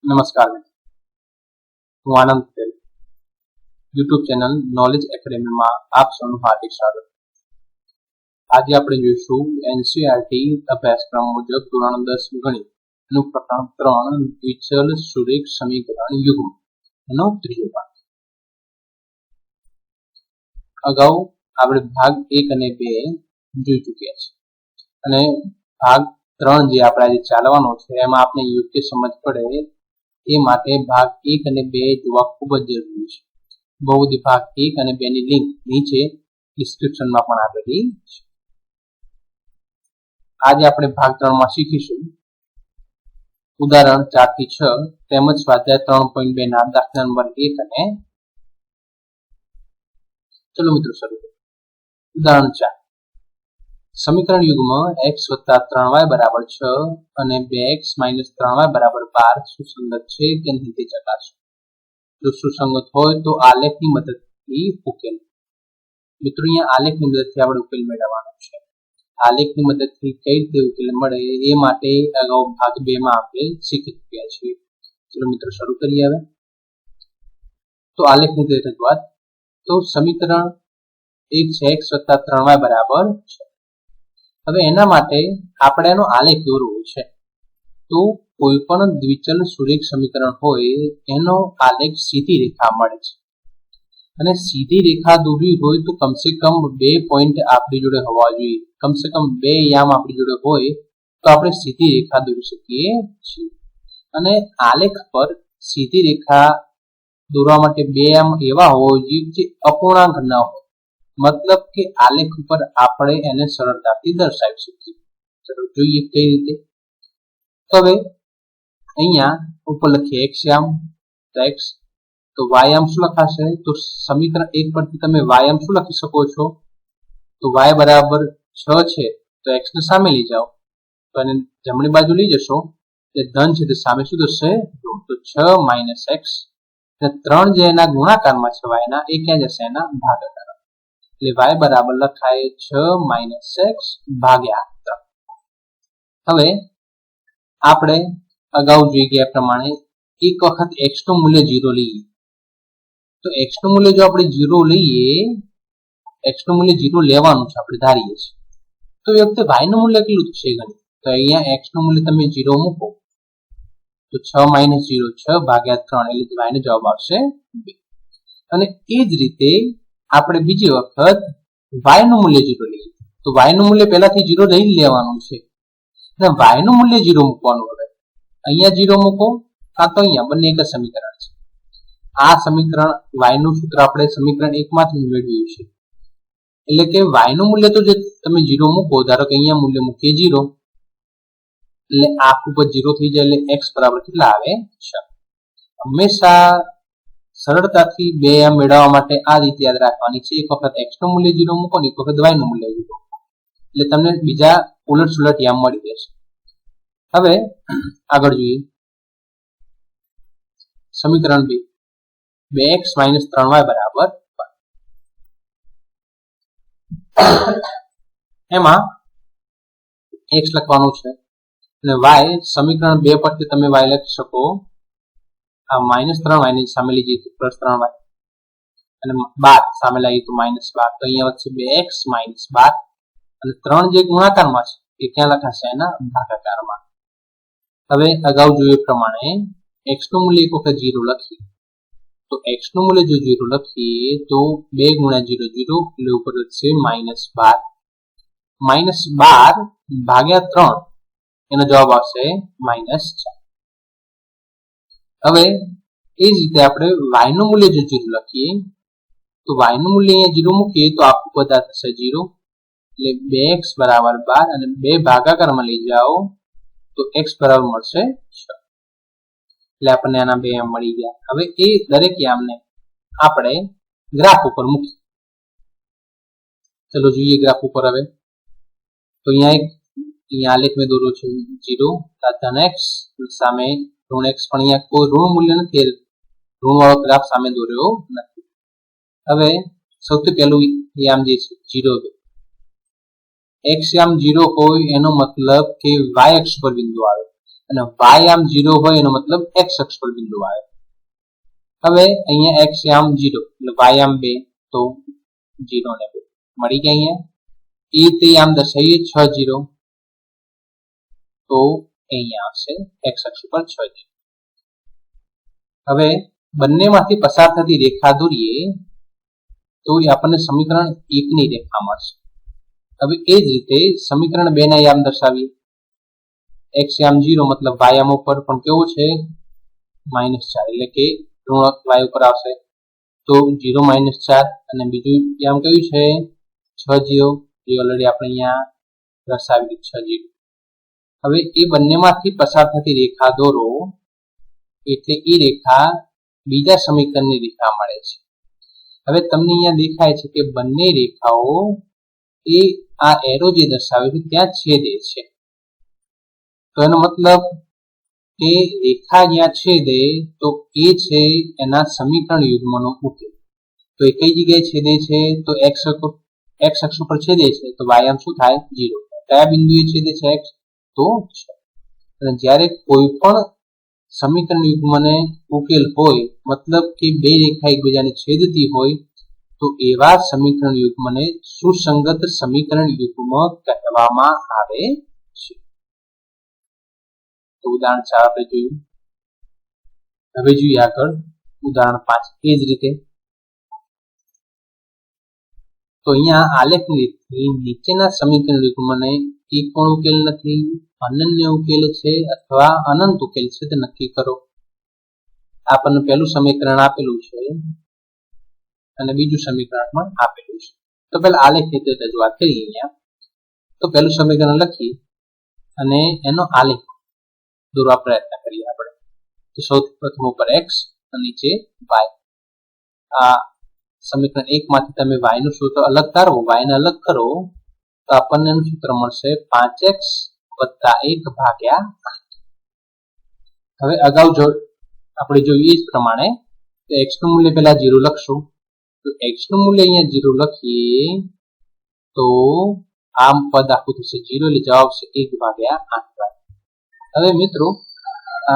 નમસ્કાર મિત્રો, હું Anand Patel YouTube channel knowledge એકેડેમીમાં આપ સૌનું હાર્દિક સ્વાગત. આજે આપણે જોઈશું એનસીઈઆરટી અભ્યાસક્રમ મુજબ ધોરણ 10 ગણિત નું પ્રકરણ 3 દ્વિચલ સુરેખ સમીકરણ યુગ્મ નો ત્રીજો ભાગ. અગાઉ આપણે ભાગ 1 અને 2 જોઈ ચૂક્યા છે અને ભાગ 3 જે આપણે આજે ચાલવાનો છે એમાં આપણે યોગ્ય સમજ પડે એ માટે ભાગ 1 અને 2 જોવા ખૂબ જ જરૂરી છે. બહુવિધ ભાગ 1 અને 2 ની લિંક નીચે ડિસ્ક્રિપ્શનમાં પણ આપેલી છે. આજે આપણે ભાગ 3 માં શીખીશું ઉદાહરણ 4 થી 6 તેમજ સ્વાધ્યાય 3.2 ના દાખલા નંબર 1 અને ચલો મિત્રો શરૂ કરીએ. ઉદાહરણ 4 સમીકરણ યુગ્મ x + 3y = 6 અને 2x - 3y = 12 સુસંગત છે કે નહીં તે ચકાસો. જો સુસંગત હોય તો આલેખની મદદથી ઉકેલ. મિત્રો અહીંયા આલેખની મદદથી આપણે ઉકેલ મેળવવાનો છે. આલેખની મદદથી કઈ રીતે ઉકેલ મળે એ માટે અગાઉ ભાગ 2 માં આપણે શીખી ચૂક્યા છીએ. ચલો મિત્રો શરૂ કરીએ. હવે તો આલેખની રજૂઆત તો સમીકરણ 1 છે x + 3y = 6. હવે એના માટે આપણે એનો આલેખ દોરવો છે. તો કોઈ પણ દ્વિચલ સુરેખ સમીકરણ હોય એનો આલેખ સીધી રેખા મળે છે અને સીધી રેખા દોરવી હોય તો કમસે કમ 2 પોઈન્ટ આપણી જોડે હોવા જોઈએ. કમસે કમ 2 યામ આપણી જોડે હોય તો આપણે સીધી રેખા દોરી શકીએ છીએ. અને આલેખ પર સીધી રેખા દોરવા માટે 2 યામ એવા હોવા જોઈએ જે અપૂર્ણાંક ન હોય. મતલબ કે આલેખ ઉપર આપણે એને સરળતાથી દર્શાવી શકીએ. ચલો જોઈએ કઈ રીતે. તો હવે અહીંયા ઉપર લખીએ x યામ તો x, તો y યામ શું લખાશે? તો સમીકરણ 1 પરથી તમે y યામ શું લખી શકો છો? તો y બરાબર 6 છે તો x ને સામે લઈ જાઓ તો એને જમણી બાજુ લઈ જશો એટલે ધન છે તો સામે શું થશે? તો 6 - x અને 3 જે એના ગુણાકારમાં છે y ના એ ક્યાં જશે? એના ભાગાકાર. એટલે y બરાબર લખાય 6 - x ભાગ્યા 3. હવે આપણે અગાઉ જોઈ ગયા પ્રમાણે એક વખત x નું મૂલ્ય 0 લઈએ. તો x નું મૂલ્ય જો આપણે 0 લઈએ, x નું મૂલ્ય 0 લેવાનું છે આપણે ધારીએ છીએ, તો એ વખતે y નું મૂલ્ય કેટલું થશે ગણિત? તો અહીંયા x નું મૂલ્ય તમે 0 મૂકો તો 6 - 0 6 ભાગ્યા 3 એટલે y નો જવાબ આવશે 2. અને એ જ રીતે આપણે બીજી વખત y નું મૂલ્ય 0 લઈએ. તો y નું મૂલ્ય પહેલાથી 0 લઈ લેવાનું છે અને y નું મૂલ્ય 0 મૂકવાનું. હવે અહીંયા 0 મૂકો કાં તો અહીંયા, બંને એક જ સમીકરણ છે. આ સમીકરણ y નું સૂત્ર આપણે સમીકરણ 1 માંથી મેળવ્યું છે. એટલે કે y નું મૂલ્ય તો જે તમે 0 મૂકો, ધારો કે અહીંયા મૂલ્ય મૂકીએ 0 એટલે આ ખૂબ જ 0 થઈ જાય એટલે x બરાબર કેટલા આવે? 6. હંમેશા સરળતાથી 2 યામ મેળવવા માટે આ રીતે યાદ રાખવાની છે. એક વખત x નું મૂલ્ય 0 મૂકો ને એક વખત y નું મૂલ્ય 0 મૂકો એટલે તમને બીજા ઉલટ સુલટ યામ મળી જશે. હવે આગળ જોઈએ સમીકરણ 2 2x - 3y = 12. એમાં x લખવાનું છે અને y સમીકરણ 2 પરથી તમે y લખી શકો. આ -3y ની સામે લઈ જઈએ તો +3y અને 12 સામે લાવીએ તો -12. તો અહીંયા વચ્ચે 2x - 12 અને 3 જે ગુણાકારમાં છે એ ક્યાં લખાશે? એના ભાગાકારમાં. હવે અગાઉ જોયું પ્રમાણે x નું મૂલ્ય એક વખત 0 લખીએ તો x નું મૂલ્ય જો 0 લખીએ તો 2 × 0 0 એટલે ઉપર વધશે -12. -12 ભાગ્યા 3 એનો જવાબ આવશે -4. હવે એ જ રીતે આપણે y નું મૂલ્ય જો 0 લખીએ તો y નું મૂલ્ય અહીંયા 0 મૂકીએ તો આખું પદ થશે 0 એટલે 2x = 12 અને 2 ભાગાકારમાં લઈ જાઓ તો x બરાબર મળશે 6. એટલે આપણને આના 2 યામ મળી ગયા. હવે એ દરેક યામને આપણે ગ્રાફ ઉપર મૂકીએ. ચલો જોઈએ ગ્રાફ ઉપર. હવે તો અહીંયા આલેખ મેં દોર્યો છે 0 ધન x સામે ઋણ x, પણ અહીંયા કોઈ ઋણ મૂલ્ય નથી, ઋણ વાળો ગ્રાફ સામે દોર્યો નથી. હવે સૌથી પહેલું યામ જે છે 0, x યામ 0 હોય એનો મતલબ કે y અક્ષ પર બિંદુ આવે અને y આમ 0 હોય એનો મતલબ x અક્ષ પર બિંદુ આવે. હવે અહીંયા x આમ 0 એટલે y આમ 2 તો 0 ને 2 મળી ગયા. અહીંયા એ તે આમ દર્શાવીએ 6 0 તો અહીંયા આવશે x અક્ષ પર 6 0. હવે બંનેમાંથી પસાર થતી રેખા દોરીએ તો આપણને સમીકરણ 1 ની રેખા મળશે. હવે એ જ રીતે સમીકરણ 2 ના યામ દર્શાવીએ. x આમ 0 મતલબ y આમ ઉપર પણ કેવો છે -4 એટલે કે ઋણાંક y ઉપર આવશે તો 0 -4 અને બીજું યામ કયું છે 6 0 એ ઓલરેડી આપણે અહીંયા દર્શાવી 6 0. હવે એ બંનેમાંથી પસાર થતી રેખા દોરો એટલે એ રેખા બીજા સમીકરણની રેખા મળે છે. હવે તમને અહીંયા દેખાય છે કે બંને રેખાઓ એ આ એરો જે દર્શાવે છે ત્યાં છેદે છે. તો એનો મતલબ એ રેખા જ્યાં છેદે તો એ છે એના સમીકરણ યુગ્મનો ઉકેલ. તો એ કઈ જગ્યાએ છેદે છે તો x અક્ષ પર છેદે છે તો y આમ શું થાય 0. કયા બિંદુએ છેદે છે x તો 6. અને જ્યારે કોઈ પણ સમીકરણ યુગ્મને ઉકેલ હોય મતલબ કે બે રેખા એકબીજાને છેદતી હોય તો એવા સમીકરણ યુગ્મને સુસંગત સમીકરણ યુગ્મ કહેવામાં આવે છે. તો ઉદાહરણ 4 આપણે જોયું. હવે જોઈએ આગળ ઉદાહરણ 5. એ જ રીતે તો અહીંયા આલેખની નીચેના સમીકરણ યુગ્મને એક પણ ઉકેલ નથી, અનન્ય ઉકેલ છે અથવા અનંત ઉકેલ છે તે નક્કી કરો. આપણને પહેલું સમીકરણ આપેલું છે અને બીજું સમીકરણ પણ આપેલું છે. તો પહેલા આલેખ રીતે રજૂઆત કરીએ. અહીંયા તો પહેલું સમીકરણ લખી અને એનો આલેખ દોરવા પ્રયત્ન કરીએ આપણે. તો સૌથી પ્રથમ ઉપર x અને નીચે y. આ સમીકરણ 1 માંથી તમે y નું સૂત્ર અલગ કાઢો, y ને અલગ કરો તો આપણને એનું સૂત્ર મળશે 5x + 1 ભાગ્યા 8. હવે અગાઉ જો આપણે જોઈએ એ જ પ્રમાણે તો x નું મૂલ્ય પહેલા 0 લખશું. તો x નું મૂલ્ય અહીંયા 0 લખીએ તો આમ પદ આખું થશે 0 એટલે જવાબ છે 1 ભાગ્યા 8. હવે મિત્રો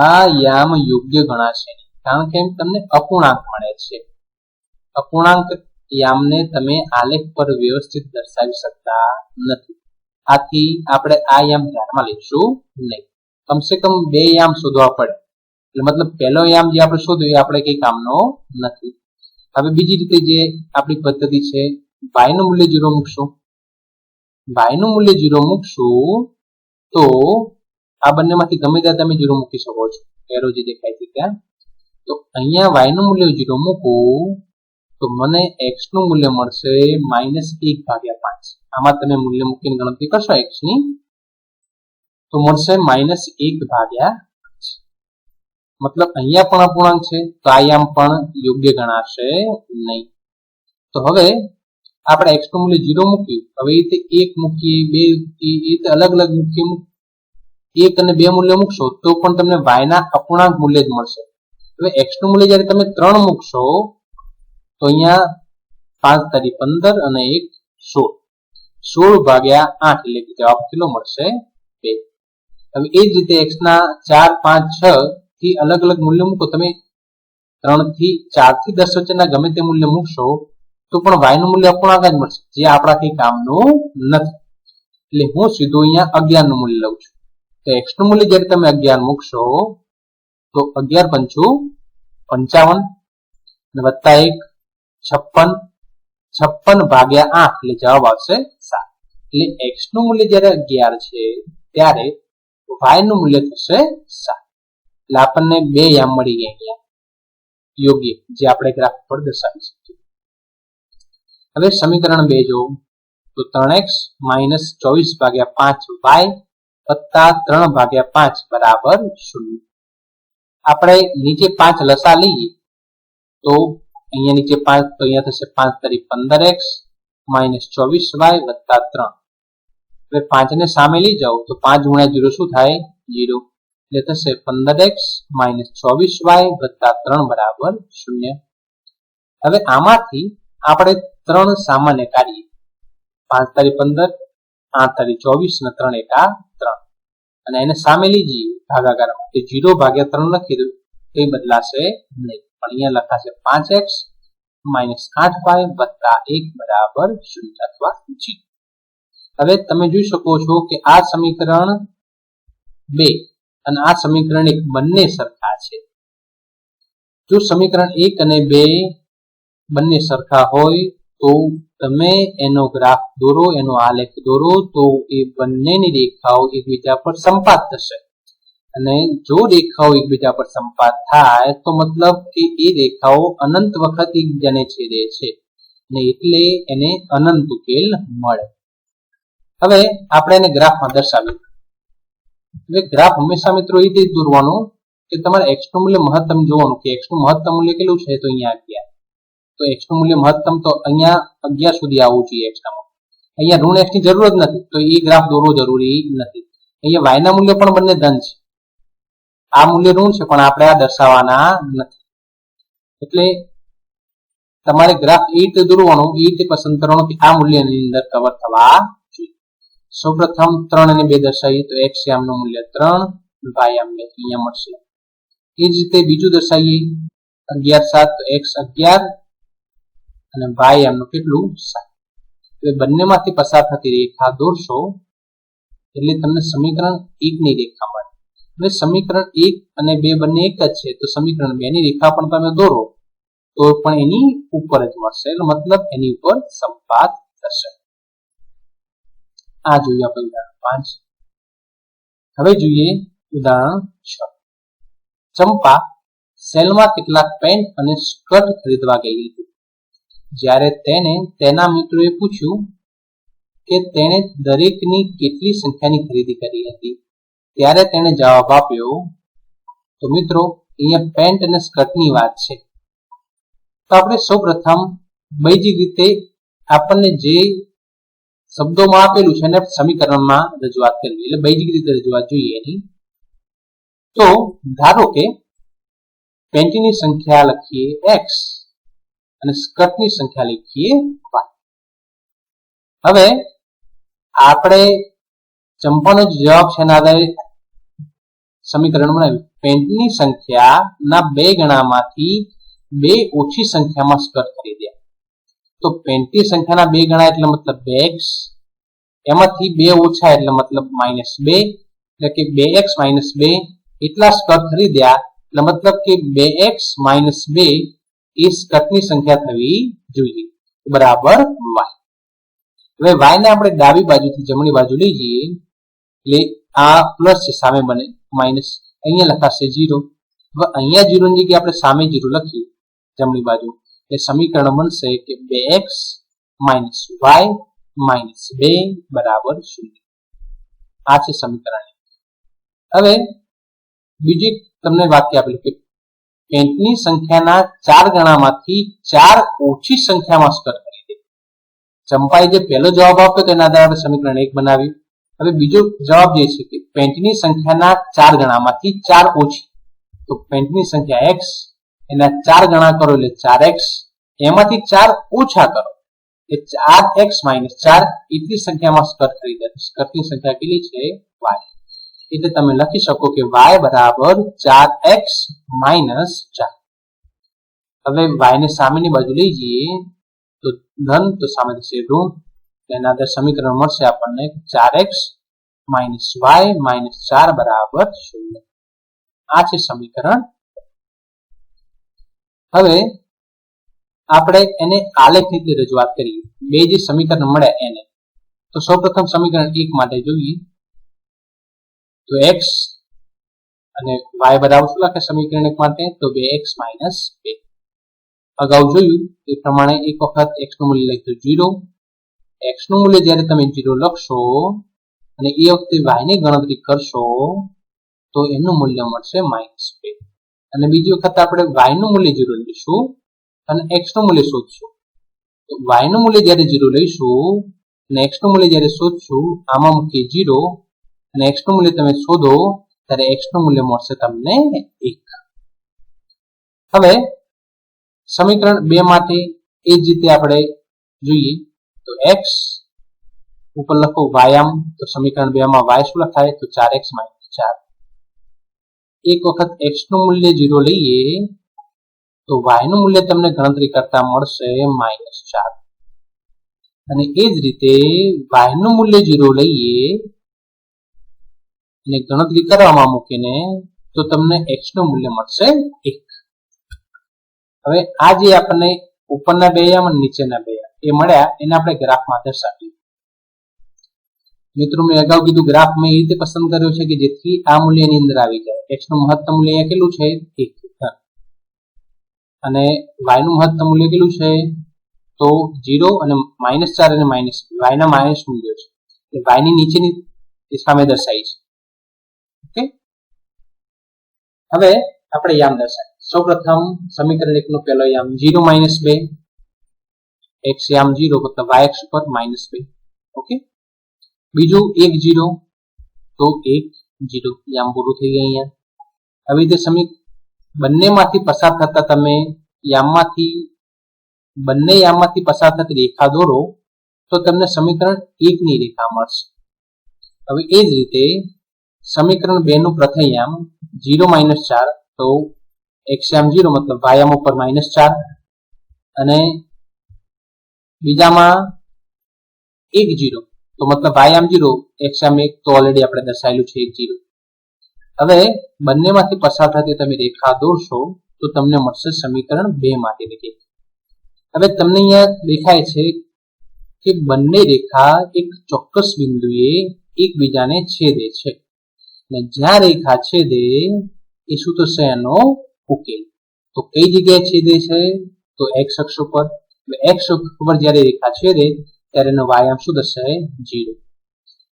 આ યામ યોગ્ય ગણાશે નહીં કારણ કે તમને અપૂર્ણાંક મળે છે. અપૂર્ણાંક યામને તમે આલેખ પર વ્યવસ્થિત દર્શાવી શકતા નથી. આથી આપણે આ યામ ધ્યાનમાં લઈશું નહીં. કમસે કમ બે યામ શોધવા પડે. એટલે મતલબ પહેલો યામ જે આપણે શોધ્યો એ આપણે કઈ કામનો નથી. હવે બીજી રીતે જે આપણી પદ્ધતિ છે y નું મૂલ્ય 0 મૂકશું. y નું મૂલ્ય 0 મૂકશું તો આ બંનેમાંથી ગમે ત્યાં તમે 0 મૂકી શકો છો. એરો જે દેખાય છે ત્યાં. તો અહીંયા y નું મૂલ્ય 0 મૂકું તો મને x નું મૂલ્ય મળશે -1 ભાગ્યા 5. આમાં તમે મૂલ્ય મૂકીને ગણતરી કરશો x ની તો મળશે -1 ભાગ્યા 5. મતલબ અહીંયા પણ અપૂર્ણાંક છે તો આ યામ પણ યોગ્ય ગણાશે નહીં. તો હવે આપણે x નું મૂલ્ય 0 મૂક્યું. હવે એ રીતે 1 મૂકીએ, 2 મૂકીએ, એ રીતે અલગ અલગ મૂકીએ. 1 અને 2 મૂલ્ય મૂકશો તો પણ તમને y ના અપૂર્ણાંક મૂલ્ય જ મળશે. હવે x નું મૂલ્ય જ્યારે તમે 3 મૂકશો તો અહીંયા 5 તારી 15 અને 1 16. 16 ભાગ્યા 8 એટલે કે જવાબ કેટલો મળશે 2. હવે એ જ રીતે x ના 4 5 6 થી અલગ અલગ મૂલ્ય મૂકો. તમે 3 થી 4 થી 10 વચ્ચેના ગમે તે મૂલ્ય મૂકશો તો પણ y નું મૂલ્ય અપૂર્ણાંક જ મળશે જે આપણા કઈ કામનું નથી. એટલે હું સીધું અહીંયા 11 નું મૂલ્ય લઉં છું. તો x નું મૂલ્ય જ્યારે તમે 11 મૂકશો તો 11 પંચું 55 અને વત્તા 1 56. 56 ભાગ્યા 8 એટલે જવાબ આવશે 7. એટલે x નું મૂલ્ય જ્યારે 11 છે ત્યારે y નું મૂલ્ય થશે 7. એટલે આપણને બે યામ મળી ગયા અહીંયા યોગ્ય જે આપણે ગ્રાફ પર દર્શાવી શકીએ. હવે સમીકરણ 2 જો તો 3x - 24 ભાગ્યા 5y વત્તા 3 ભાગ્યા 5 બરાબર 0. આપણે નીચે 5 લસા લઈએ તો અહીંયા નીચે 5 તો અહીંયા થશે 5 તારી 15x - 24y વત્તા 3. હવે 5 ને સામે લઈ જાઓ તો 5 ગુણ્યા 0 શું થાય 0. એટલે થશે 15x - 24y વત્તા 3 બરાબર 0. હવે આમાંથી આપણે 3 સામાન્ય કાઢીએ. 5 તારી 15, 8 તારી 24 અને 3 એકા 3. અને એને સામે લીજીએ ભાગાકારમાં તો 0 ભાગ્યા 3 લખી દો તો એ બદલાશે નહીં, પણ અહીંયા લખાશે 5x માઇનસ 8y વત્તા 1 બરાબર 0 અથવા 0. હવે તમે જોઈ શકો છો કે આ સમીકરણ 2 અને આ સમીકરણ 1 બંને સરખા છે. જો સમીકરણ 1 અને 2 બંને સરખા હોય તો તમે એનો ગ્રાફ દોરો, એનો આલેખ દોરો તો એ બંનેની રેખાઓ એકબીજા પર સંપાત થશે, અને જો રેખાઓ એકબીજા પર સંપાત થાય તો મતલબ કે એ રેખાઓ અનંત વખત એકબીજાને છેદે છે, અને એટલે એને અનંત ઉકેલ મળે. હવે આપણે એને ગ્રાફમાં દર્શાવીએ. હવે ગ્રાફ હંમેશા મિત્રો એ રીતે દોરવાનું કે તમારે x નું મૂલ્ય મહત્તમ જોવાનું કે x નું મહત્તમ મૂલ્ય કેટલું છે, તો અહીંયા 11. તો x નું મૂલ્ય મહત્તમ તો અહીંયા 11 સુધી આવવું જોઈએ. x ના અહીંયા ઋણ x ની જરૂર જ નથી, તો એ ગ્રાફ દોરવો જરૂરી નથી. અહીંયા y ના મૂલ્ય પણ બંને ધન છે, આ મૂલ્ય ઋણ છે પણ આપણે આ દર્શાવવાના નથી, એટલે તમારે ગ્રાફ એ રીતે દોરવાનું, એ રીતે પસંદ કરવાનું કે આ મૂલ્યની અંદર કવર થવા જોઈએ. સૌપ્રથમ 3 અને 2 દર્શાવીએ તો x નું મૂલ્ય 3, y અહીંયા મળશે. એ જ રીતે બીજું દર્શાવીએ 11 7 તો x 11 અને y નું કેટલું 7. એટલે બંનેમાંથી પસાર થતી રેખા દોરશો એટલે તમને સમીકરણ 1 ની રેખા મળે. હવે સમીકરણ 1 અને 2 બંને એક જ છે, તો સમીકરણ 2 ની રેખા પણ તમે દોરો તો પણ એની ઉપર જ મળશે, એટલે મતલબ એની ઉપર સંપાત થશે. આ જોઈએ આપણે ઉદાહરણ 5. હવે જોઈએ ઉદાહરણ 6. ચંપા સેલમાં કેટલાક પેન્ટ અને સ્કર્ટ ખરીદવા ગઈ હતી. જ્યારે તેને તેના મિત્રોએ પૂછ્યું કે તેણે દરેકની કેટલી સંખ્યાની ખરીદી કરી હતી, ત્યારે તેણે જવાબ આપ્યો. તો મિત્રો અહીંયા પેન્ટ અને સ્કર્ટની વાત છે, તો આપણે સૌપ્રથમ બીજી રીતે આપણને જે શબ્દોમાં આપેલું છે એને સમીકરણમાં રજૂઆત કરવી, એટલે બીજી રીતે રજૂઆત જોઈએ એની. તો ધારો કે પેન્ટની સંખ્યા લખીએ x અને સ્કર્ટની સંખ્યા લખીએ y. હવે આપણે ચંપાનો જવાબ છે એના આધારે સમીકરણ બનાવ્યું. પેન્ટની સંખ્યાના 2 ગણામાંથી 2 ઓછી સંખ્યામાં સ્કર્ટ ખરીદ્યા. તો પેન્ટની સંખ્યાના 2 ગણા એટલે મતલબ 2x, એમાંથી 2 ઓછા એટલે મતલબ -2, એટલે કે 2x - 2 એટલા સ્કર્ટ ખરીદ્યા, એટલે મતલબ કે 2x - 2 એ સ્કર્ટની સંખ્યા થવી જોઈએ બરાબર y. હવે y ને આપણે ડાબી બાજુથી જમણી બાજુ લઈ જઈએ એટલે આ પ્લસ છે, સામે બને માઇનસ, અહીંયા લખાશે 0. હવે અહીંયા 0 ની જગ્યાએ આપણે સામે 0 લખીએ જમણી બાજુ, એટલે સમીકરણ બનશે કે 2x - y - 2 બરાબર 0. આ છે સમીકરણ. હવે બીજી તમને વાક્ય આપેલું કે પેન્ટની સંખ્યાના 4 ગણામાંથી 4 ઓછી સંખ્યામાં સ્કર્ટ ખરીદે. ચંપાએ જે પહેલો જવાબ આપ્યો તેના આધારે આપણે સમીકરણ 1 બનાવ્યું. હવે બીજો જવાબ જે છે કે પેન્ટની સંખ્યાના 4 ગણામાંથી 4 ઓછી, તો પેન્ટની સંખ્યા x એના 4 ગણા કરો એટલે 4x, એમાંથી 4 ઓછા કરો એટલે 4x - 4 એટલી સંખ્યામાં સ્કર્ટ ખરીદે. સ્કર્ટની સંખ્યા કેટલી છે y, એટલે તમે લખી શકો કે y બરાબર 4x - 4. હવે y ને સામેની બાજુ લઈ જઈએ તો ધન, તો સામે થશે ઋણ, તેના આધારે સમીકરણ મળશે આપણને 4x - y - 4 બરાબર 0. આ છે સમીકરણ. હવે આપણે એને આલેખ રીતે રજૂઆત કરીએ, બે જે સમીકરણ મળ્યા એને. તો સૌપ્રથમ સમીકરણ 1 માટે જોઈએ તો x અને y બરાબર શું લખે સમીકરણ 1 માટે, તો 2x - 2. અગાઉ જોયું એ પ્રમાણે એક વખત x નું મૂલ્ય લખ્યું 0. x નું મૂલ્ય જ્યારે તમે 0 લખશો અને એ વખતે y ની ગણતરી કરશો તો એનું મૂલ્ય મળશે -2. અને બીજી વખત આપણે y નું મૂલ્ય 0 લઈશું અને x નું મૂલ્ય શોધશું. તો y નું મૂલ્ય જ્યારે 0 લઈશું અને x નું મૂલ્ય જ્યારે શોધશું, આમાં મૂકીએ 0 અને x નું મૂલ્ય તમે શોધો ત્યારે x નું મૂલ્ય મળશે તમને 1. હવે સમીકરણ 2 માટે એ જ રીતે આપણે જોઈએ તો x ઉપર લખો y આમ, તો સમીકરણ 2 માં y શું લખાય, તો 4x 4. એક વખત x નું મૂલ્ય 0 લઈએ તો y નું મૂલ્ય તમને ગણતરી કરતા મળશે -4. અને એ જ રીતે y નું મૂલ્ય 0 લઈએ અને ગણતરી કરવામાં મૂકીને તો તમને x નું મૂલ્ય મળશે 1. હવે આ જે આપણને ઉપરના બે યામ અને નીચેના બે યામ એ મળ્યા એને આપણે ગ્રાફમાં દર્શાવીએ. મિત્રો મેં અગાઉ કીધું ગ્રાફ મેં એ રીતે પસંદ કર્યો છે કે જેથી આ મૂલ્યની અંદર આવી જાય. x નું મહત્તમ મૂલ્ય અહીંયા કેટલું છે 1 અને y નું મહત્તમ મૂલ્ય કેટલું છે તો 0 અને -4 અને y ના માઇનસ મૂલ્યો છે એટલે y ની નીચેની સામે દર્શાવી છે. ઓકે, હવે આપણે યામ દર્શાવીએ. સૌપ્રથમ સમીકરણ 1 નો પહેલો યામ 0 - 2 x યામ 0 મતલબ y અક્ષ પર -2. ઓકે, બીજું 1 0 તો 1 0 યામ પૂરું થઈ ગયા અહીંયા. આવી રીતે બંનેમાંથી પસાર થતા તમે બંને યામમાંથી પસાર થતી રેખા દોરો તો તમને સમીકરણ 1 ની રેખા મળશે. હવે એ જ રીતે સમીકરણ 2 નું પ્રથમ યામ 0 - 4 તો x યામ 0 મતલબ y યામ ઉપર -4 અને બીજામાં 1 0 તો મતલબ y યામ 0 x યામ 1 તો ઓલરેડી આપણે દર્શાવેલું છે 1 0. હવે બંનેમાંથી પસાર થતી તમે રેખા દોરશો તો તમને મળશે સમીકરણ 2 માટેની રેખા. હવે તમને અહીંયા દેખાય છે કે બંને રેખા એક ચોક્કસ બિંદુએ એકબીજાને છેદે છે અને જ્યાં રેખા છેદે એ શું થશે એનો ઉકેલ. તો કઈ જગ્યાએ છેદે છે તો x અક્ષ ઉપર. x અક્ષ ઉપર જ્યારે રેખા છેદે ત્યારે એનો y યામ શું થશે 0.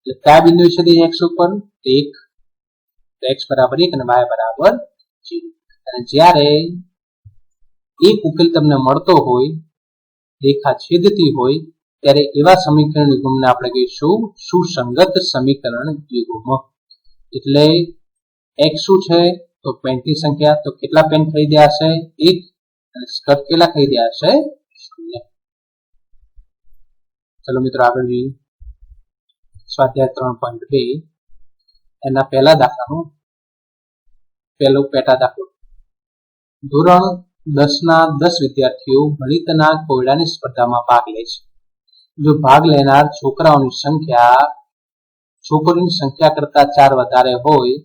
એટલે કયા બિંદુએ છેદે x ઉપર 1 તો x બરાબર 1 અને y બરાબર 0. અને જ્યારે એક ઉકેલ તમને મળતો હોય રેખા છેદતી હોય ત્યારે એવા સમીકરણ યુગ્મને આપણે કહીશું સુસંગત સમીકરણ યુગ્મ. એટલે x શું છે તો પેનની સંખ્યા, તો કેટલા પેન ખરીદ્યા હશે 1 અને સ્કર્ટ કેટલા ખરીદ્યા હશે 0. ચલો મિત્રો આગળ જોઈએ સ્વાધ્યાય 3.2 એના પહેલા દાખલાનું પહેલો પેટા દાખલો. ધોરણ 10 ના 10 વિદ્યાર્થીઓ ગણિતના કોયડાની સ્પર્ધામાં ભાગ લે છે. જો ભાગ લેનાર છોકરાઓની સંખ્યા છોકરીઓની સંખ્યા કરતા 4 વધારે હોય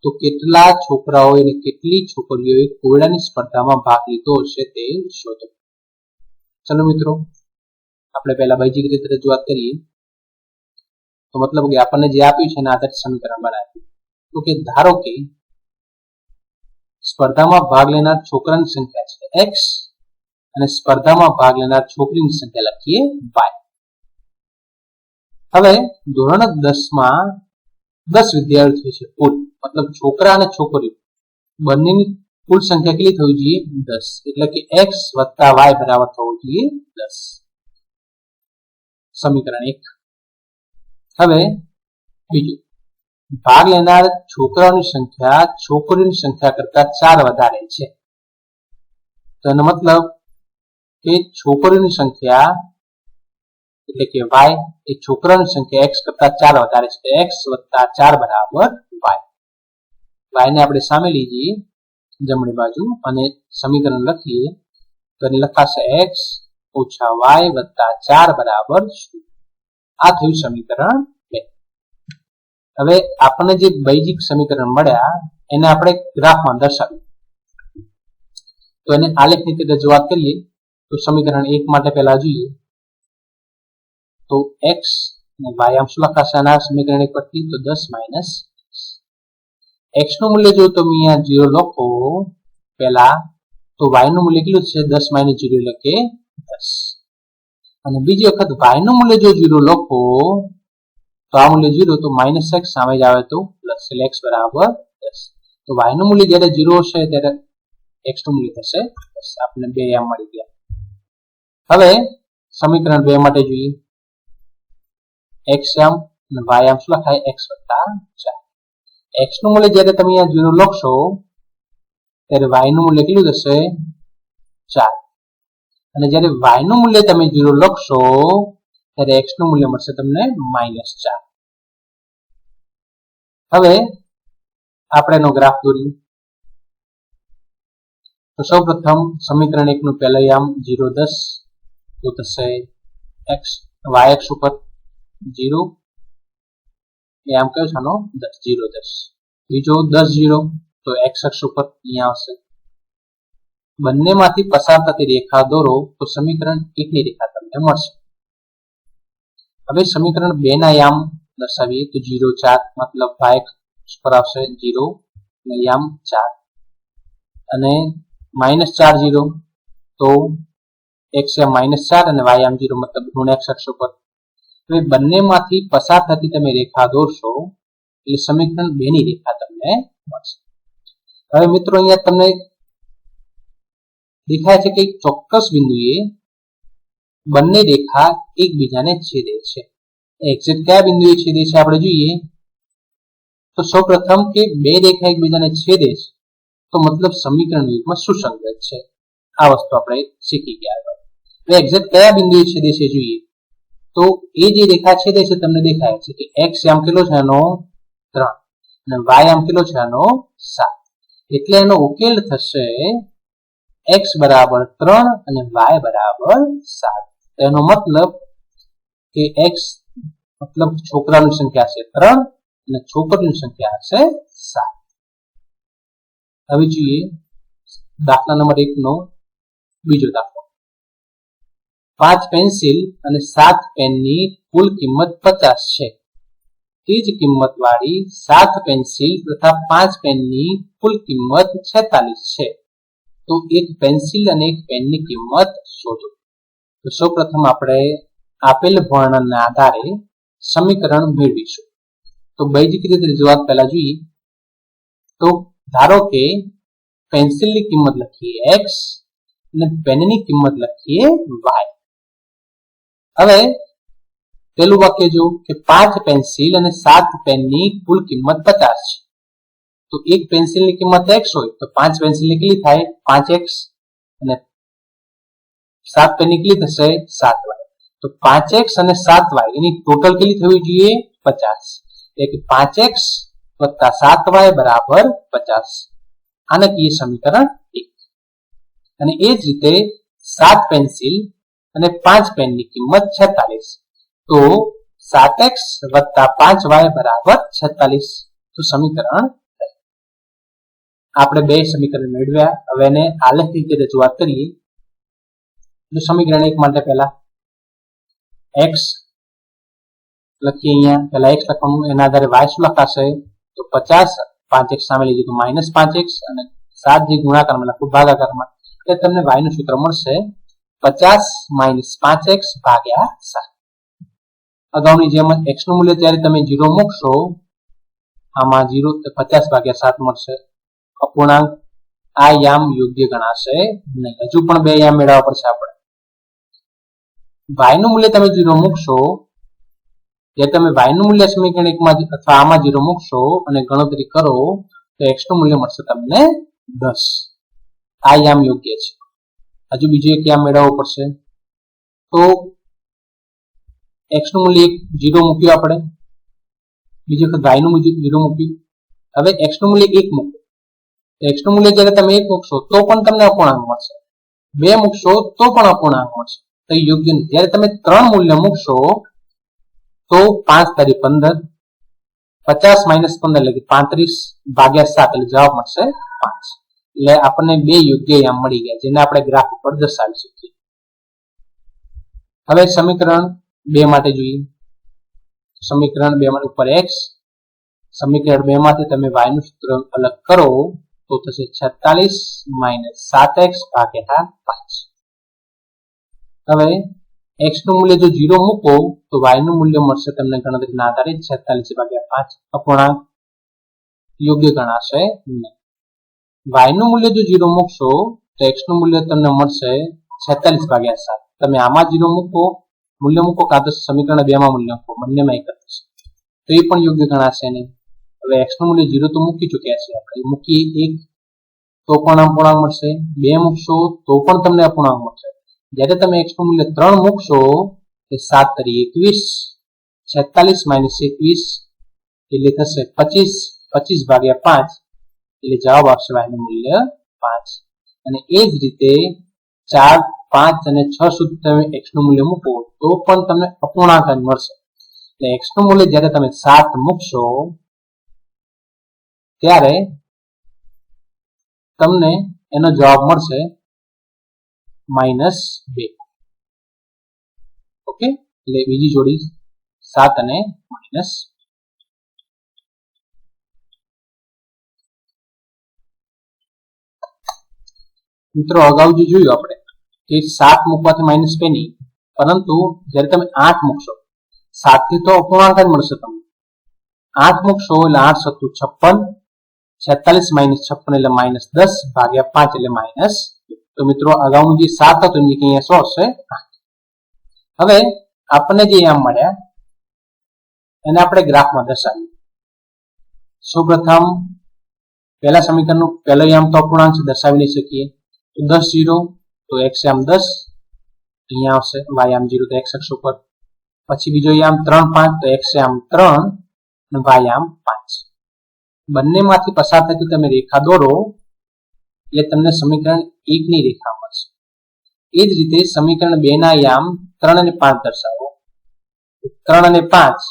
તો કેટલા છોકરાઓ અને કેટલી છોકરીઓએ કોયડાની સ્પર્ધામાં ભાગ લીધો હશે તે શોધો. ચલો મિત્રો આપણે પહેલા બેઝિક રીતે રજૂઆત કરીએ. તો મતલબ કે આપણને જે આપ્યું છે એના આધારે સમીકરણ બનાવ્યું. તો કે ધારો કે સ્પર્ધામાં ભાગ લેનાર છોકરાની સંખ્યા છે x અને સ્પર્ધામાં ભાગ લેનાર છોકરીની સંખ્યા લખીએ y. હવે ધોરણ 10 માં 10 વિદ્યાર્થીઓ છે કુલ, મતલબ છોકરા અને છોકરીઓ બંનેની કુલ સંખ્યા કેટલી થવી જોઈએ 10. એટલે કે x + y બરાબર થવું જોઈએ 10. સમીકરણ 1. હવે બીજું, ભાગ લેનાર છોકરાઓની સંખ્યા છોકરીઓની સંખ્યા કરતા 4 વધારે છે. તો એનો મતલબ કે છોકરીઓની સંખ્યા એટલે કે y એ છોકરાઓની સંખ્યા x કરતા 4 વધારે છે. x + 4 બરાબર y. y ને આપણે સામે લીધીએ જમણી બાજુ અને સમીકરણ લખીએ તો એને લખાશે x - y + 4 બરાબર 0. આ થયું સમીકરણ 2. હવે આપણને જે બેઝિક સમીકરણ મળ્યા એને આપણે ગ્રાફમાં દર્શાવ્યું. તો એને આલેખની રીતે રજૂઆત કરીએ તો સમીકરણ 1 માટે પહેલા જોઈએ તો x અને y આમ શું લખાશે આના સમીકરણ 1 પરથી તો 10 - x નું મૂલ્ય જો તમે અહીંયા 0 લખો પહેલા તો y નું મૂલ્ય કેટલું છે 10 - 0 એટલે કે 10. અને બીજી વખત y નું મૂલ્ય જો 0 લખો તો આ મૂલ્ય 0 તો -x સામે જ આવે તો પ્લસ એટલે x બરાબર 10. તો y નું મૂલ્ય જ્યારે 0 હશે ત્યારે x નું મૂલ્ય થશે 10. આપણને બે યામ મળી ગયા. હવે સમીકરણ 2 માટે જોઈએ x યામ અને y યામ શું લખાય x + 4. x નું મૂલ્ય જ્યારે તમે અહીંયા 0 લખશો ત્યારે y નું મૂલ્ય કેટલું થશે 4 અને જ્યારે y નું મૂલ્ય તમે 0 લખશો ત્યારે x નું મૂલ્ય મળશે તમને -4. હવે આપણે એનો ગ્રાફ દોરીએ તો સૌપ્રથમ સમીકરણ 1 નું પહેલું યામ 0 10 તો થશે x y અક્ષ ઉપર 0 યામ કયો છે આનો 10 0 10 બીજો 10 0 તો x અક્ષ ઉપર અહીંયા આવશે બંનેમાંથી પસાર થતી રેખા દોરો તો સમીકરણ 1 ની રેખા તમને મળશે હવે સમીકરણ 2 ના યામ દર્શાવીએ તો 0 4 મતલબ y અક્ષ પર આવશે 0 અને યામ 4 અને -4 0 તો x યામ -4 અને y યામ 0 મતલબ ઋણ x અક્ષ ઉપર હવે બંનેમાંથી પસાર થતી તમે રેખા દોરશો એટલે સમીકરણ 2 ની રેખા તમને મળશે હવે મિત્રો અહીંયા તમને દેખાય છે કે એક ચોક્કસ બિંદુએ બંને રેખા એકબીજાને છેદે છે એક્ઝેક્ટ કયા બિંદુએ છેદે છે આપણે જોઈએ તો સૌપ્રથમ કે બે રેખા એકબીજાને છેદે છે તો મતલબ સમીકરણ યુગમાં સુસંગત છે આ વસ્તુ આપણે શીખી ગયા હવે એક્ઝેક્ટ કયા બિંદુએ છેદે છે જોઈએ તો એ જે રેખા છેદે છે તમને દેખાય છે કે x આમ કેટલો છે આનો 3 અને y આમ કેટલો છે આનો 7 એટલે એનો ઉકેલ થશે x બરાબર 3 અને y બરાબર 7 એનો મતલબ કે x મતલબ છોકરાની સંખ્યા છે 3 અને છોકરીની સંખ્યા છે 7 હવે જોઈએ દાખલા નંબર 1 નો બીજો દાખલો 5 પેન્સિલ અને 7 પેનની કુલ કિંમત 50 છે તે જ કિંમત વાળી 7 પેન્સિલ તથા 5 પેનની કુલ કિંમત 46 છે તો એક પેન્સિલ અને એક પેનની કિંમત શોધો તો સૌપ્રથમ આપણે આપેલ વર્ણનના આધારે સમીકરણ મેળવીશું તો બેઝિક રીતે રજૂઆત પહેલા જોઈએ તો ધારો કે પેન્સિલની કિંમત લખીએ x અને પેનની કિંમત લખીએ y હવે પેલું વાક્ય જો કે 5 પેન્સિલ અને 7 પેનની કુલ કિંમત 50 છે તો એક પેન્સિલની કિંમત x હોય તો 5 પેન્સિલની કેટલી થાય 5x અને 7 પેનની કેટલી થશે 7y તો 5x અને 7y એની ટોટલ કેટલી થવી જોઈએ 50 એટલે કે 5x + 7y બરાબર 50 આને કહીએ સમીકરણ 1 અને એ જ રીતે 7 પેન્સિલ અને 5 પેનની કિંમત 46 તો 7x + 5y બરાબર 46 તો સમીકરણ આપણે બે સમીકરણ મેળવ્યા હવે એને આલેખ રીતે રજૂઆત કરીએ તો સમીકરણ 1 માટે પહેલા x લખીએ અહીંયા પહેલા x લખવાનું એના આધારે y શું લખાશે તો 50 5x સામે લઈ જઈએ તો -5x અને 7 જે ગુણાકારમાં લખું ભાગાકારમાં એટલે તમને y નું સૂત્ર મળશે 50 - 5x ભાગ્યા 7 અગાઉની જેમ x નું મૂલ્ય જ્યારે તમે 0 મૂકશો આમાં 0 50 ભાગ્યા 7 મળશે અપૂર્ણાંક આ યામ યોગ્ય ગણાશે નહીં હજુ પણ બે યામ મેળવવા પડશે આપણે y નું મૂલ્ય તમે 0 મૂકશો જે તમે y નું મૂલ્ય સમીકરણ 1 માં અથવા આમાં 0 મૂકશો અને ગણતરી કરો તો x નું મૂલ્ય મળશે તમને 10 આ યામ યોગ્ય છે હજુ બીજો એક યામ મેળવવો પડશે તો x નું મૂલ્ય 0 મૂક્યું આપણે બીજી વખત y નું મૂલ્ય 0 મૂક્યું હવે x નું મૂલ્ય 1 મૂકો x નું મૂલ્ય જ્યારે તમે 1 મૂકશો તો પણ તમને અપૂર્ણાંક મળશે 2 મૂકશો તો પણ અપૂર્ણાંક મળશે તો યોગ્ય નથી જ્યારે તમે 3 મૂલ્ય મૂકશો તો 5 તારી 15 50 - 15 એટલે કે 35 ભાગ્યા 7 એટલે જવાબ મળશે 5 એટલે આપણને બે યોગ્ય યામ મળી ગયા જેને આપણે ગ્રાફ ઉપર દર્શાવી શકીએ હવે સમીકરણ 2 માટે જોઈએ સમીકરણ 2 માં ઉપર x સમીકરણ 2 માંથી તમે y નું સૂત્ર અલગ કરો તો થશે 46 - 7x ભાગ્યા 5 હવે x નું મૂલ્ય જો 0 મૂકો તો y નું મૂલ્ય મળશે તમને ગણતરીના આધારે 46 ભાગ્યા 5 અપૂર્ણાંક યોગ્ય ગણાશે નહીં y નું મૂલ્ય જો 0 મૂકશો તો x નું મૂલ્ય તમને મળશે 46 ભાગ્યા 7 તમે આમાં 0 મૂલ્ય મૂકો કાં તો સમીકરણ 2 માં મૂલ્ય મૂકો બંનેમાં એક જ થશે તો એ પણ યોગ્ય ગણાશે નહીં હવે x નું મૂલ્ય 0 તો મૂકી ચૂક્યા છે આપણે મૂકી 1 તો પણ અપૂર્ણાંક મળશે 2 મૂકશો તો પણ તમને અપૂર્ણાંક મળશે જ્યારે તમે x નું મૂલ્ય 3 મૂકશો તો 7 તરી 21 46 - 21 એટલે થશે 25 ભાગ્યા 5 એટલે જવાબ આવશે y નું મૂલ્ય 5 અને એ જ રીતે 4 5 અને 6 સુધી તમે x નું મૂલ્ય મૂકો તો પણ તમને અપૂર્ણાંક જ મળશે એટલે x નું મૂલ્ય જ્યારે તમે 7 મૂકશો ત્યારે તમને એનો જવાબ મળશે -2 ઓકે એટલે બીજી જોડી 7 અને માઇનસ મિત્રો અગાઉ જે જોયું આપણે કે 7 મૂકવાથી -2 નહીં પરંતુ જ્યારે તમે 8 મૂકશો 7 થી તો અપૂર્ણાંક જ મળશે તમને 8 મૂકશો એટલે 8 સત્તુ 56 46 માઇનસ 56 એટલે -10 ભાગ્યા 5 એટલે માઇનસ તો મિત્રો અગાઉનું જે 7 હતું એની અહીંયા શું હશે 8 હવે આપણને જે યામ મળ્યા એને આપણે ગ્રાફમાં દર્શાવીએ સૌપ્રથમ પહેલા સમીકરણનું પહેલો યામ તો અપૂર્ણાંક દર્શાવી લઈ શકીએ તો 10 0 તો x યામ 10 અહીંયા આવશે y યામ 0 તો x અક્ષ ઉપર પછી બીજો યામ 3 5 તો x યામ 3 અને y યામ 5 બંનેમાંથી પસાર થતી તમે રેખા દોરો એટલે તમને સમીકરણ 1 ની રેખા મળશે એ જ રીતે સમીકરણ 2 ના યામ 3 અને 5 દર્શાવો 3 અને 5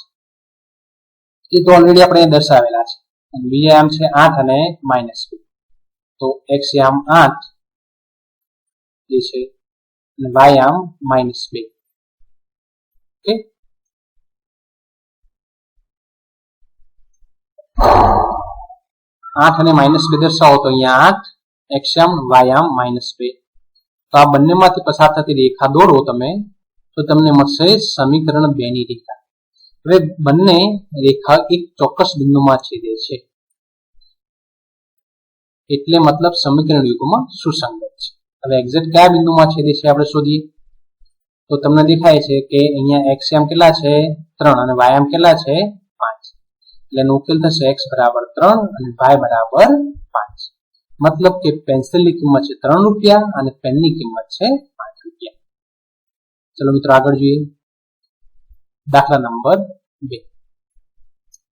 એ તો ઓલરેડી આપણે દર્શાવેલા છે અને બીજા યામ છે 8 અને -2 તો x યામ 8 જે છે અને y યામ -2 ઓકે 8 અને -2 દર્શાવો તો અહીંયા 8 x યામ y યામ -2 તો આ બંનેમાંથી પસાર થતી રેખા દોરો તમે તો તમને મળશે સમીકરણ 2 ની રેખા હવે બંને રેખા એક ચોક્કસ બિંદુમાં છેદે છે એટલે મતલબ સમીકરણ યુગ્મ સુસંગત છે હવે એક્ઝેક્ટ કયા બિંદુમાં છેદે છે આપણે શોધીએ તો તમને દેખાય છે કે અહીંયા x યામ કેટલા છે 3 અને y યામ કેટલા છે 5 એટલે એનો ઉકેલ થશે x બરાબર 3 અને y બરાબર 5 મતલબ કે પેન્સિલની કિંમત છે 3 રૂપિયા અને પેનની કિંમત છે 5 રૂપિયા ચલો મિત્રો આગળ જોઈએ દાખલા નંબર 2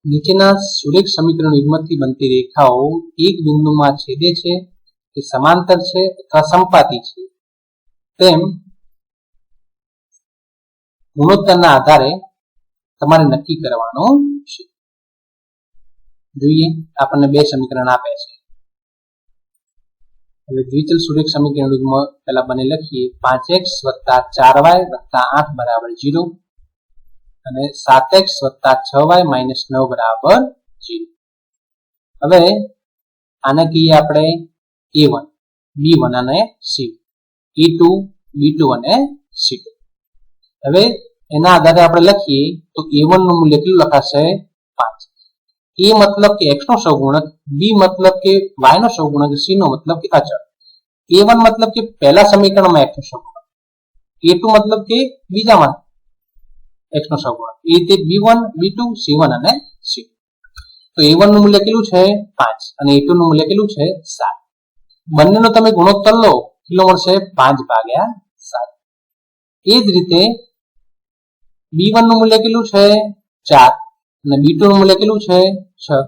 નીચેના સુરેખ સમીકરણ યુગ્મથી બનતી રેખાઓ એક બિંદુમાં છેદે છે કે સમાંતર છે અથવા સંપાતી છે તેમ ગુણોત્તરના આધારે તમારે નક્કી કરવાનું છે જોઈએ આપણને બે સમીકરણ આપે છે હવે દ્વિચલ સુરેખ સમીકરણ યુગ્મ પહેલા બને લખીએ 5x + 4y + 8 બરાબર 0 અને 7x + 6y - 9 બરાબર 0 હવે આને કહીએ આપણે a1 b1 અને c1 a2 b2 અને c2 હવે એના આધારે આપણે લખીએ તો a1 નું મૂલ્ય કેટલું લખાશે 5 a મતલબ કે x નો સહગુણક b મતલબ કે y નો સહગુણક c નો મતલબ કે અચળ a1 મતલબ કે પહેલા સમીકરણમાં x નો સહગુણક a2 મતલબ કે બીજામાં x નો સહગુણક એ રીતે b1 b2 c1 અને c2 તો a1 નું મૂલ્ય કેટલું છે 5 અને a2 નું મૂલ્ય કેટલું છે 7 બંનેનો તમે ગુણોત્તર લો કેટલો મળશે 5/7 એ જ રીતે b1 નું મૂલ્ય કેટલું છે 4 અને b2 નું મૂલ્ય કેટલું છે 6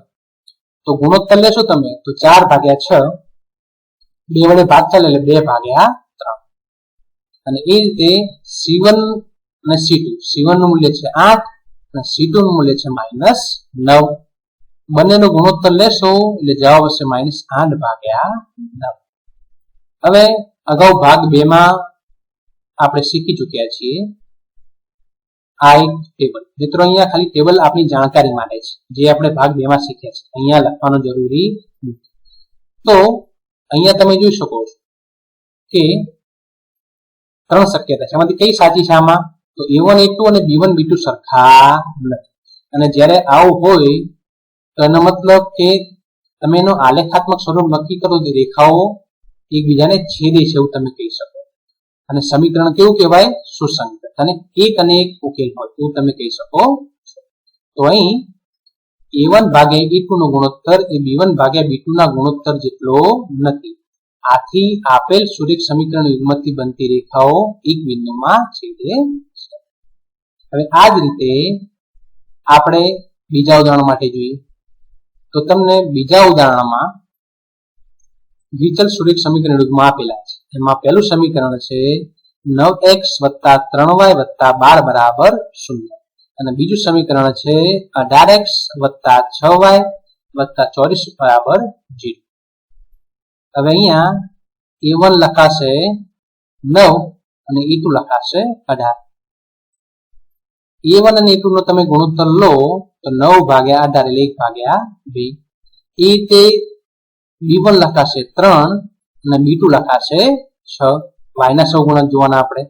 તો ગુણોત્તર લેશો તમે તો 4/6 2 વડે ભાગ ચાલે એટલે 2/3 અને એ રીતે c1 અને c1 નું મૂલ્ય છે 8 અને c2 નું મૂલ્ય છે -9 બંનેનો ગુણોત્તર લેશો એટલે જવાબ આવશે -8/9 હવે અગાઉ ભાગ 2 માં આપણે શીખી ચૂક્યા છીએ આ એક ટેબલ મિત્રો અહીંયા ખાલી ટેબલ આપની જાણકારી માટે છે જે આપણે ભાગ 2 માં શીખ્યા છે અહીંયા લખવાનું જરૂરી નથી તો અહીંયા તમે જોઈ શકો છો કે 3 શક્યતા છે એમાંથી કઈ સાચી છે આમાં તો a1 a2 અને b1 b2 સરખા નથી અને જ્યારે આવું હોય તો એનો મતલબ કે તમે એનો આલેખાત્મક સ્વરૂપ નક્કી કરો તો રેખાઓ એકબીજાને છેદે છે એવું તમે કહી શકો અને સમીકરણ કેવું કહેવાય સુસંગત અને એક ઉકેલ હોય એવું તમે કહી શકો તો અહીં a1 ભાગ્યા a2 નો ગુણોત્તર એ b1 ભાગ્યા b2 ના ગુણોત્તર જેટલો નથી આથી આપેલ સુરેખ સમીકરણ યુગ્મથી બનતી રેખાઓ એક બિંદુમાં છેદે છે હવે આ જ રીતે આપણે બીજા ઉદાહરણ માટે જોઈએ તો તમને બીજા ઉદાહરણમાં દ્વિચલ સુરેખ સમીકરણ યુગમાં આપેલા છે. એમાં પહેલું સમીકરણ છે 9x + 3y + 12 બરાબર 0 અને બીજું સમીકરણ છે 18x + 6y + 24 બરાબર 0. હવે અહીંયા a1 લખાશે 9 અને a2 લખાશે 18. a1 અને a2 નો તમે ગુણોત્તર લો તો 9 ભાગ્યા 18 એટલે 1 ભાગ્યા 2. એ રીતે b1 લખાશે 3 અને b2 લખાશે 6. y ના સહગુણક જોવાના આપણે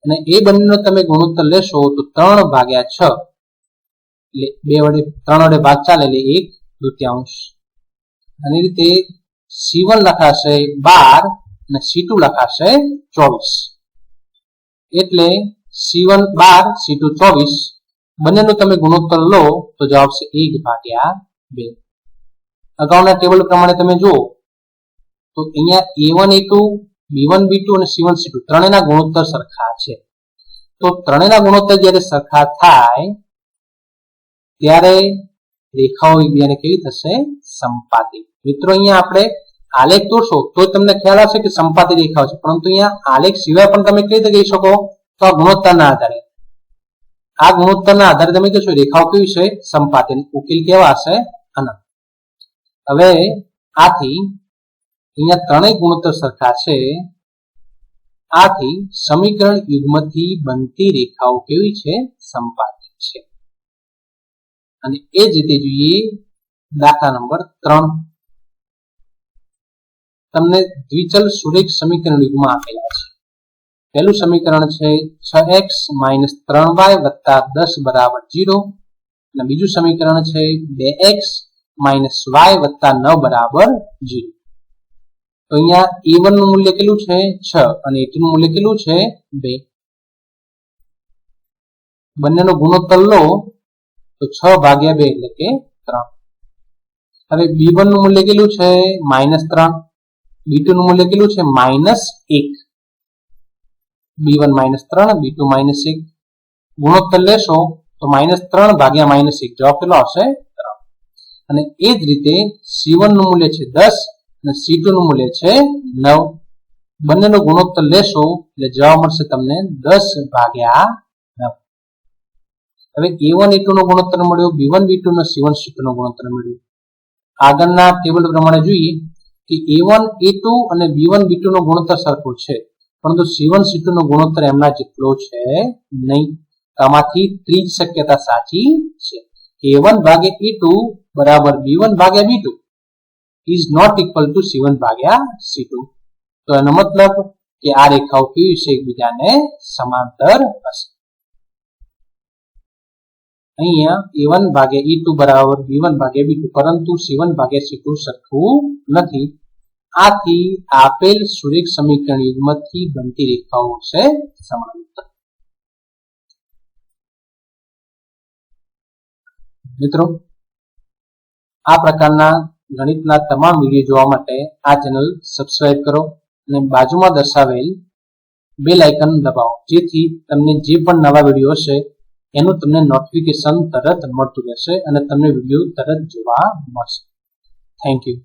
અને એ બંનેનો તમે ગુણોત્તર લેશો તો 3 ભાગ્યા 6 એટલે 3 વડે ભાગ ચાલે એટલે 1/2. અને રીતે c1 લખાશે 12 અને c2 લખાશે 24 એટલે c1 12 c2 24 બંનેનો તમે ગુણોત્તર લો તો જવાબ છે 1/2. અગાઉના ટેબલ પ્રમાણે તમે જુઓ તો અહીંયા a1 a2 b1 b2 અને c1 c2 ત્રણેયના ગુણોત્તર સરખા છે. તો ત્રણેયના ગુણોત્તર જ્યારે સરખા થાય ત્યારે રેખાઓ એકબીજાને કેવી થશે? સંપાતી. મિત્રો અહીંયા આપણે આલેખ દોરશો તો તમને ખ્યાલ આવશે કે સંપાતી રેખાઓ છે, પરંતુ અહીંયા આલેખ સિવાય પણ તમે કઈ રીતે કહી શકો? તો આ ગુણોત્તરના આધારે, આ ગુણોત્તરના આધારે તમે કહેશો રેખાઓ કેવી છે? સંપાતી. ઉકેલ કેવા હશે? આના. હવે આથી અહીંયા ત્રણેય ગુણોત્તર સરખા છે. આથી સમીકરણ યુગ્મથી બનતી રેખાઓ કેવી છે? સંપાતી છે. અને એ જ રીતે જોઈએ દાખલા નંબર 3. તમને દ્વિચલ સુરેખ સમીકરણ યુગ્મ આપેલા છે. પહેલું સમીકરણ છે 6x - 3y + 10 બરાબર 0 અને બીજું સમીકરણ છે 2x - y + 9 બરાબર 0. તો અહીંયા a1 નું મૂલ્ય કેટલું છે? 6 અને a2 નું મૂલ્ય કેટલું છે? 2. બંનેનો ગુણોત્તર લો તો 6 ભાગ્યા 2 એટલે કે 3. હવે b1 નું મૂલ્ય કેટલું છે? -3. b2 નું મૂલ્ય કેટલું છે? -1. b1 -3 b2 -1. ગુણોત્તર લેશો તો -3 ભાગ્યા -1 જવાબ કેટલો આવશે? 3. અને એ જ રીતે c1 નું મૂલ્ય છે 10 અને c2 નું મૂલ્ય છે 9. બંનેનો ગુણોત્તર લેશો એટલે જવાબ મળશે તમને 10 ભાગ્યા 9. હવે a1 a2 નો ગુણોત્તર મળ્યો, b1 b2 નો c1 c2 નો ગુણોત્તર મળ્યો. આગળના ટેબલ પ્રમાણે જોઈએ કે a1 a2 અને b1 b2 નો ગુણોત્તર સરખો છે, પરંતુ c1 c2 નો ગુણોત્તર એમના જેટલો છે નહીં. આમાંથી ત્રીજી શક્યતા સાચી છે. a1 ભાગ્યા a2 બરાબર b1 ભાગ્યા b2 is not equal to c1 ભાગ્યા c2. તો એનો મતલબ કે આ રેખાઓ કેવી છે? એકબીજાને સમાંતર હશે. અહીંયા a1 ભાગ્યા a2 બરાબર b1 ભાગ્યા b2, પરંતુ c1 ભાગ્યા c2 સરખું નથી. આથી આપેલ સુરેખ સમીકરણ યુગ્મથી બનતી રેખાઓ છે સમાંતર. મિત્રો, આ પ્રકારના ગણિતના તમામ વિડીયો જોવા માટે આ ચેનલ સબસ્ક્રાઇબ કરો અને બાજુમાં દર્શાવેલ બેલ આઇકન દબાવો, જેથી તમને જે પણ નવા વિડીયો હશે એનું તમને નોટિફિકેશન તરત મળતું રહેશે અને તમને વિડીયો તરત જોવા મળશે. Thank you.